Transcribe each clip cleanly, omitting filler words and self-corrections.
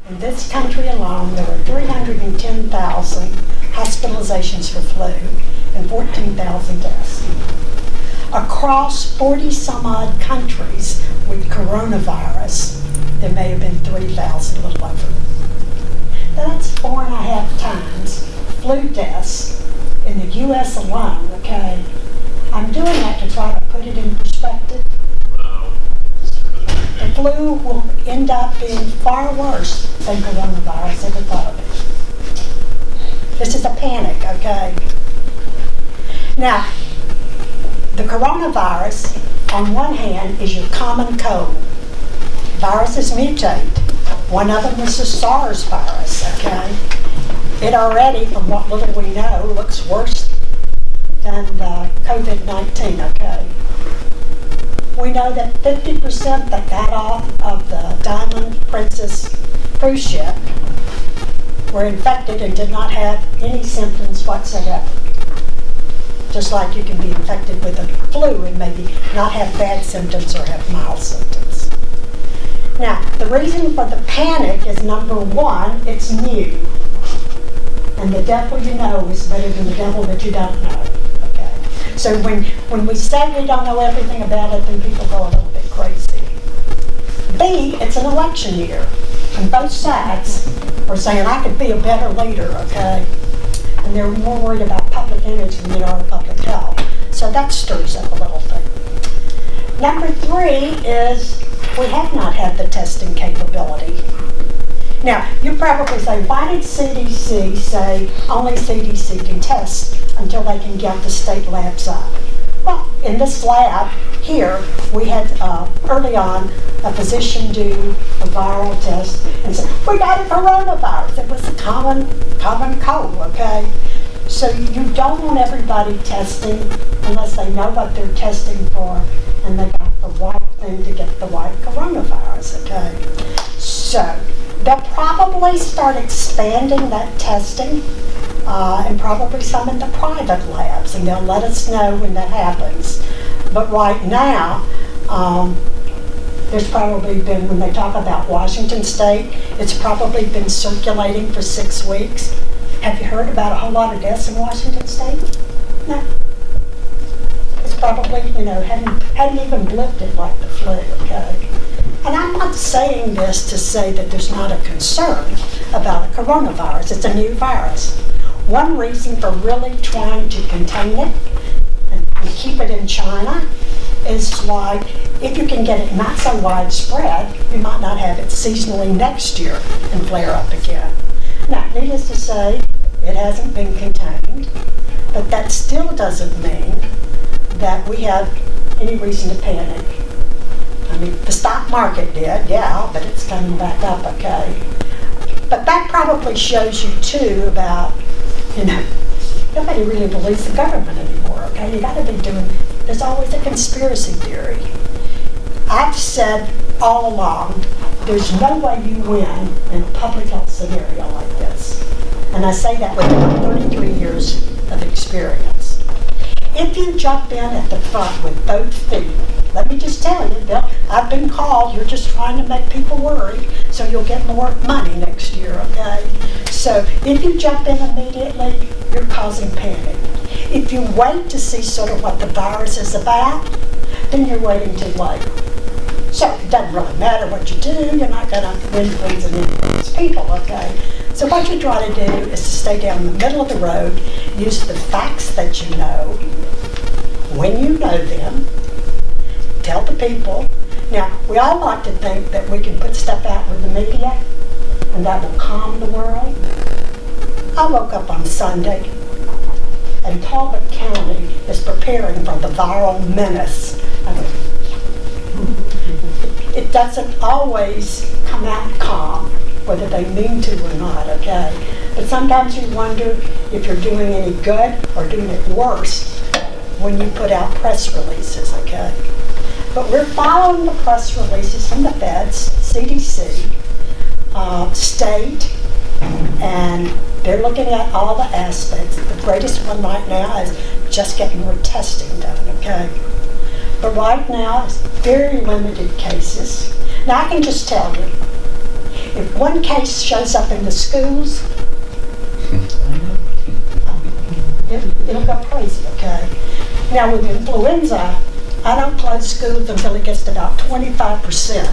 In this country alone, there were 310,000 hospitalizations for flu and 14,000 deaths. Across 40 some odd countries with coronavirus, there may have been 3,000, a little over. Now that's 4.5 times flu deaths in the US alone, okay? I'm doing that to try to put it in perspective. The flu will end up being far worse than coronavirus ever thought of it. This is a panic, okay? Now, the coronavirus, on one hand, is your common cold. Viruses mutate. One of them is the SARS virus, okay? It already, from what little we know, looks worse than COVID-19, okay? We know that 50% that got off of the Diamond Princess cruise ship were infected and did not have any symptoms whatsoever. Just like you can be infected with the flu and maybe not have bad symptoms or have mild symptoms. Now, the reason for the panic is, number one, it's new. And the devil you know is better than the devil that you don't know. Okay? So when we say we don't know everything about it, then people go a little bit crazy. B, it's an election year. And both sides are saying, I could be a better leader, okay? And they're more worried about public image than they are public health. So that stirs up a little bit. Number 3 is we have not had the testing capability. Now, you probably say, why did CDC say only CDC can test until they can get the state labs up? Well, in this lab here, we had early on a physician do a viral test and said, we got a coronavirus. It was a common cold, okay? So you don't want everybody testing unless they know what they're testing for and they got the right thing to get the right coronavirus, okay? So they'll probably start expanding that testing and probably some in the private labs, and they'll let us know when that happens. But right now, there's probably been, when they talk about Washington State, it's probably been circulating for 6 weeks. Have you heard about a whole lot of deaths in Washington State? No. It's probably, hadn't even blipped it like the flu, okay? And I'm not saying this to say that there's not a concern about a coronavirus. It's a new virus. One reason for really trying to contain it and keep it in China is like, if you can get it not so widespread, you might not have it seasonally next year and flare up again. Now, needless to say, it hasn't been contained, but that still doesn't mean that we have any reason to panic. I mean, the stock market did, yeah, but it's coming back up, okay? But that probably shows you, too, about, nobody really believes the government anymore, okay? You gotta be doing, there's always a conspiracy theory. I've said all along, there's no way you win in a public health scenario like this. And I say that with about 33 years of experience. If you jump in at the front with both feet, let me just tell you, Bill, I've been called, you're just trying to make people worry so you'll get more money next year, okay? So if you jump in immediately, you're causing panic. If you wait to see sort of what the virus is about, then you're waiting too late. So it doesn't really matter what you do, you're not going to win friends and influence people, okay? So what you try to do is to stay down the middle of the road, use the facts that you know, when you know them, tell the people. Now, we all like to think that we can put stuff out with the media and that will calm the world. I woke up on Sunday and Talbot County is preparing for the viral menace. It doesn't always come out calm, whether they mean to or not, okay? But sometimes you wonder if you're doing any good or doing it worse when you put out press releases, okay? But we're following the press releases from the feds, CDC, state, and they're looking at all the aspects. The greatest one right now is just getting more testing done, okay? But right now, it's very limited cases. Now, I can just tell you, If one case shows up in the schools, it'll go crazy, okay? Now with influenza, I don't close schools until it gets to about 25%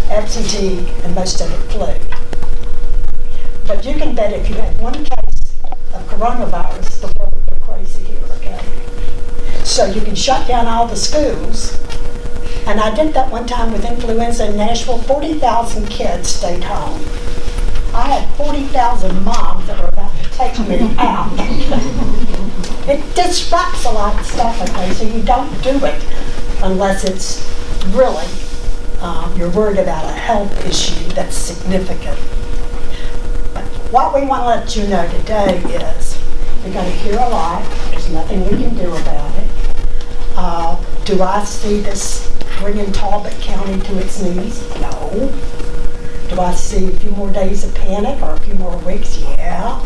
absentee and most of it flu. But you can bet if you have one case of coronavirus, the world will go crazy here, okay? So you can shut down all the schools. And I did that one time with influenza in Nashville. 40,000 kids stayed home. I had 40,000 moms that were about to take me out. It disrupts a lot of stuff, okay? So you don't do it unless it's really, you're worried about a health issue that's significant. But what we want to let you know today is you're going to hear a lot. There's nothing we can do about it. Do I see this bringing Talbot County to its knees? No. Do I see a few more days of panic or a few more weeks? Yeah.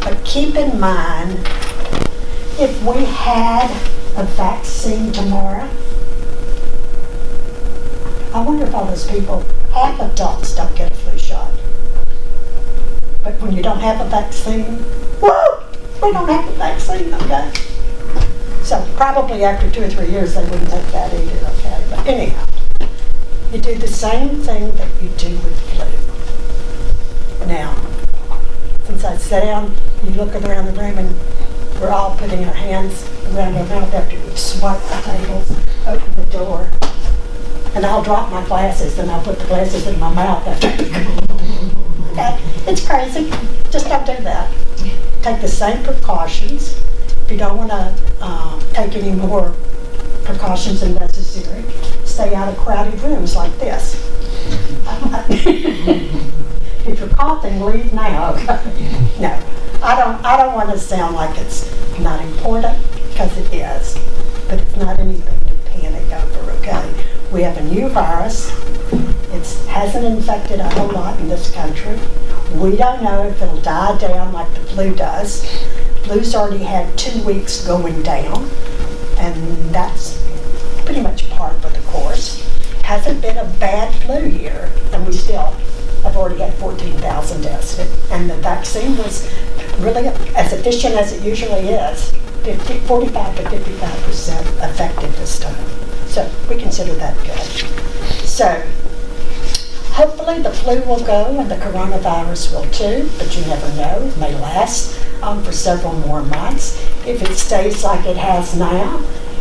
But keep in mind, if we had a vaccine tomorrow, I wonder if all those people, half adults don't get a flu shot. But when you don't have a vaccine, woo, we don't have a vaccine, okay? So probably after 2 or 3 years, they wouldn't take that either, okay? But anyhow, you do the same thing that you do with flu. Now, since I sit down, you look around the room and we're all putting our hands around our mouth after we swipe the tables, open the door, and I'll drop my glasses and I'll put the glasses in my mouth after okay? It's crazy. Just don't do that. Take the same precautions. If you don't want to take any more precautions than necessary, stay out of crowded rooms like this. If you're coughing, leave now. No, I don't want to sound like it's not important, because it is, but it's not anything to panic over, okay? We have a new virus. It hasn't infected a whole lot in this country. We don't know if it'll die down like the flu does. Flu's already had 2 weeks going down, and that's pretty much par for the course. Hasn't been a bad flu year, and we still have already had 14,000 deaths. And the vaccine was really as efficient as it usually is, 45 to 55% effective this time. So we consider that good. So hopefully the flu will go and the coronavirus will too, but you never know. It may last for several more months. If it stays like it has now,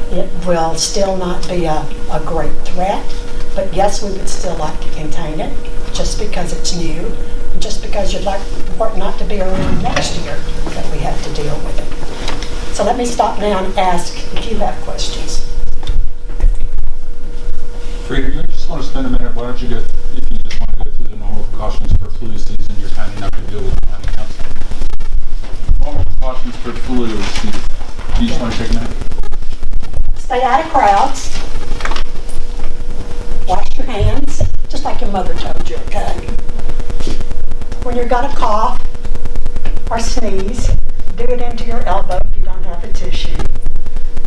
it will still not be a great threat. But yes, we would still like to contain it, just because it's new, and just because you'd like for it not to be around next year that we have to deal with it. So let me stop now and ask if you have questions. Fredia, you just want to spend a minute, why don't you go, if you just want to go through the normal precautions for flu season, you're kind enough to deal with the county council. Normal precautions for flu season. Do you just want to take a minute? Stay out of crowds. Wash your hands, just like your mother told you, okay? When you're gonna cough or sneeze, do it into your elbow if you don't have a tissue.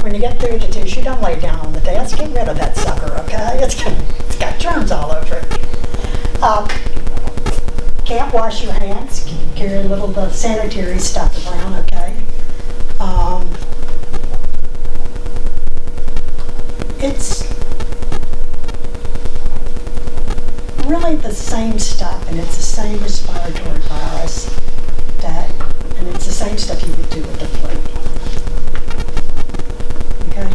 When you get through the tissue, don't lay down on the desk. Get rid of that sucker, okay? It's got germs all over it. Can't wash your hands. Carry a little bit of sanitary stuff around, okay? It's really the same stuff, and it's the same respiratory virus and it's the same stuff you would do with the flu. Okay?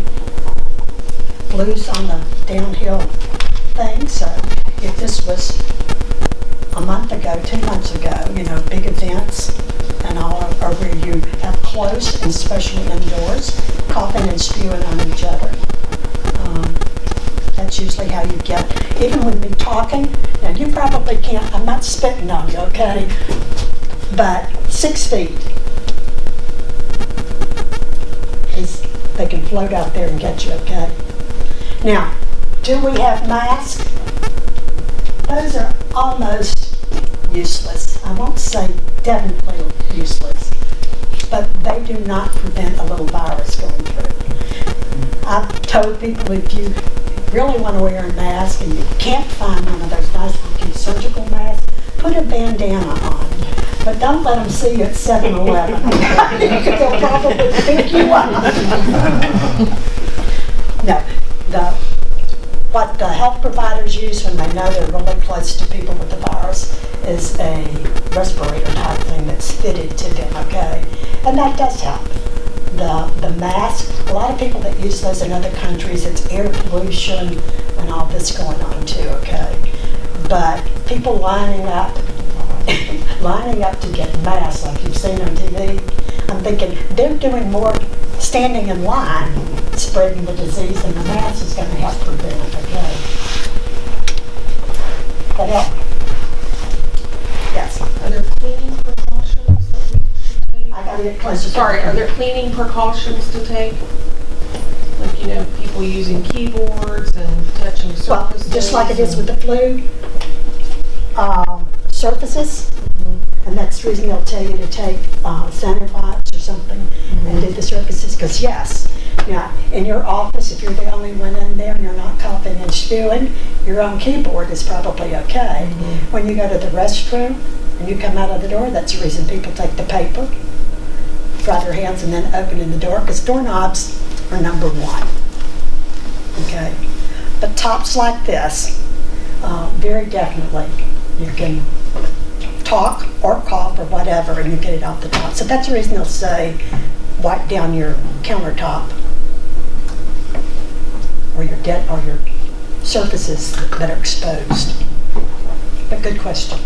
Flu's on the downhill thing, so if this was a month ago, 2 months ago, big events and all are where you have close, and especially indoors, coughing and spewing on each other. That's usually how you get, even with me talking, now you probably can't, I'm not spitting on you, okay? But 6 feet they can float out there and get you, okay? Now, do we have masks? Those are almost useless. I won't say definitely useless, but they do not prevent a little virus going through. I've told people if you really want to wear a mask and you can't find one of those nice looking surgical masks, put a bandana on. But don't let them see you at 7-Eleven. They'll probably pick you up. No, what the health providers use when they know they're really close to people with the virus is a respirator type thing that's fitted to them, okay? And that does help. The mask, a lot of people that use those in other countries, it's air pollution and all this going on too, okay? But people lining up to get masks like you've seen on TV, I'm thinking they're doing more standing in line, spreading the disease, and the mask is going to help prevent it, okay? That help? Yes. Are there cleaning precautions that we should take? I got to get closer. Sorry, are there cleaning precautions to take? Like, people using keyboards and touching surfaces? Well, just like it is with the flu, surfaces, and that's the reason they'll tell you to take sanitary wipes or something and do the surfaces, because yes, now in your office, if you're the only one in there and you're not coughing and spewing, your own keyboard is probably okay. When you go to the restroom and you come out of the door, that's the reason people take the paper, dry their hands, and then open in the door, because doorknobs are number one. Okay, but tops like this, very definitely you can talk or cough or whatever and you get it off the top. So that's the reason they'll say wipe down your countertop or your surfaces that are exposed. But good question.